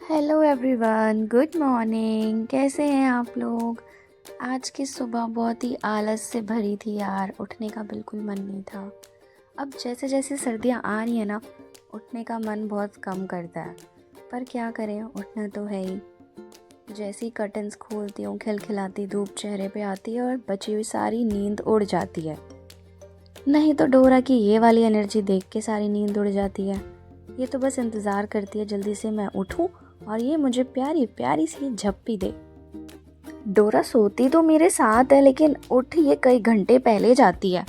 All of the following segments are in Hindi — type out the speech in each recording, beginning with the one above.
Hello everyone, good morning. कैसे हैं आप लोग? आज की सुबह बहुत ही आलस से भरी थी यार, उठने का बिल्कुल मन नहीं था। अब जैसे जैसे सर्दियां आ रही हैं ना, उठने का मन बहुत कम करता है, पर क्या करें, उठना तो है ही। जैसे ही कर्टन्स खोलती हूँ, खिलखिलाती धूप चेहरे पे आती है और बची हुई सारी नींद उड़ जाती है। नहीं तो डोरा की ये वाली एनर्जी देख के सारी नींद उड़ जाती है। ये तो बस इंतज़ार करती है जल्दी से मैं उठूं और ये मुझे प्यारी प्यारी सी झप्पी दे। डोरा सोती तो मेरे साथ है, लेकिन उठ ये कई घंटे पहले जाती है।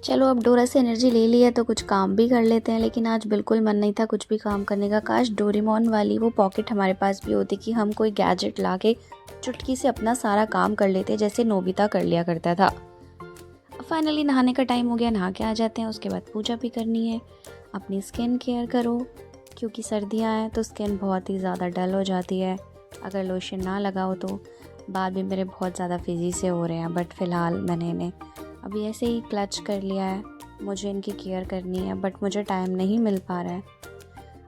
चलो, अब डोरा से एनर्जी ले ली है तो कुछ काम भी कर लेते हैं, लेकिन आज बिल्कुल मन नहीं था कुछ भी काम करने का। काश डोरेमोन वाली वो पॉकेट हमारे पास भी होती कि हम कोई गैजेट ला के चुटकी से अपना सारा काम कर लेते, जैसे नोबिता कर लिया करता था। फाइनली नहाने का टाइम हो गया, नहा के आ जाते हैं। उसके बाद पूजा भी करनी है। अपनी स्किन केयर करो, क्योंकि सर्दियाँ हैं तो स्किन बहुत ही ज़्यादा डल हो जाती है। अगर लोशन ना लगाओ तो बाल भी मेरे बहुत ज़्यादा फिजी से हो रहे हैं, बट फ़िलहाल मैंने इन्हें अभी ऐसे ही क्लच कर लिया है। मुझे इनकी केयर करनी है, बट मुझे टाइम नहीं मिल पा रहा है।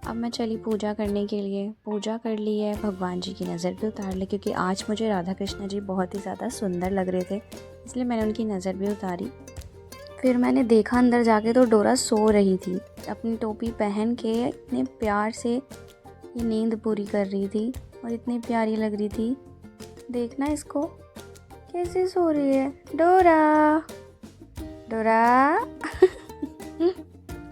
अब मैं चली पूजा करने के लिए। पूजा कर ली है, भगवान जी की नज़र भी उतार ली, क्योंकि आज मुझे राधा कृष्ण जी बहुत ही ज़्यादा सुंदर लग रहे थे, इसलिए मैंने उनकी नज़र भी उतारी। फिर मैंने देखा अंदर जाके तो डोरा सो रही थी, अपनी टोपी पहन के इतने प्यार से ये नींद पूरी कर रही थी और इतनी प्यारी लग रही थी। देखना इसको कैसे सो रही है। डोरा, डोरा।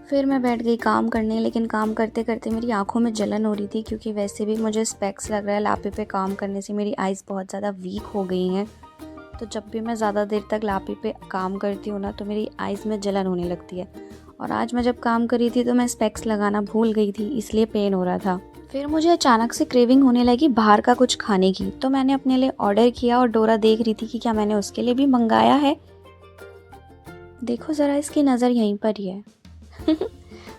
फिर मैं बैठ गई काम करने, लेकिन काम करते करते मेरी आंखों में जलन हो रही थी, क्योंकि वैसे भी मुझे स्पेक्स लग रहा है। लापे पे काम करने से मेरी आइज़ बहुत ज़्यादा वीक हो गई हैं, तो जब भी मैं ज़्यादा देर तक लापी पे काम करती हूँ ना, तो मेरी आइज़ में जलन होने लगती है। और आज मैं जब काम कर रही थी तो मैं स्पेक्स लगाना भूल गई थी, इसलिए पेन हो रहा था। फिर मुझे अचानक से क्रेविंग होने लगी बाहर का कुछ खाने की, तो मैंने अपने लिए ऑर्डर किया और डोरा देख रही थी कि क्या मैंने उसके लिए भी मंगाया है। देखो ज़रा, इसकी नज़र यहीं पर ही है।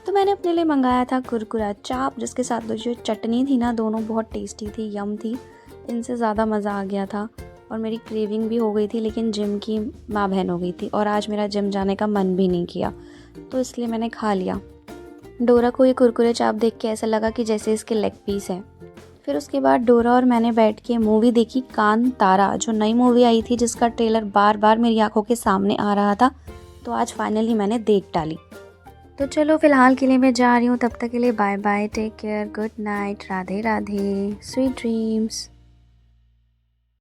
तो मैंने अपने लिए मंगाया था कुरकुरा चाप, जिसके साथ जो चटनी थी ना, दोनों बहुत टेस्टी थी, यम थी। इनसे ज़्यादा मज़ा आ गया था और मेरी क्रेविंग भी हो गई थी, लेकिन जिम की माँ बहन हो गई थी और आज मेरा जिम जाने का मन भी नहीं किया, तो इसलिए मैंने खा लिया। डोरा को ये कुरकुरे चाप देख के ऐसा लगा कि जैसे इसके लेग पीस हैं। फिर उसके बाद डोरा और मैंने बैठ के मूवी देखी, कांतारा, जो नई मूवी आई थी, जिसका ट्रेलर बार बार मेरी आंखों के सामने आ रहा था। तो आज फाइनली मैंने देख डाली। तो चलो, फिलहाल के लिए मैं जा रही हूँ। तब तक के लिए bye bye, take care, good night, Radhe Radhe, sweet dreams.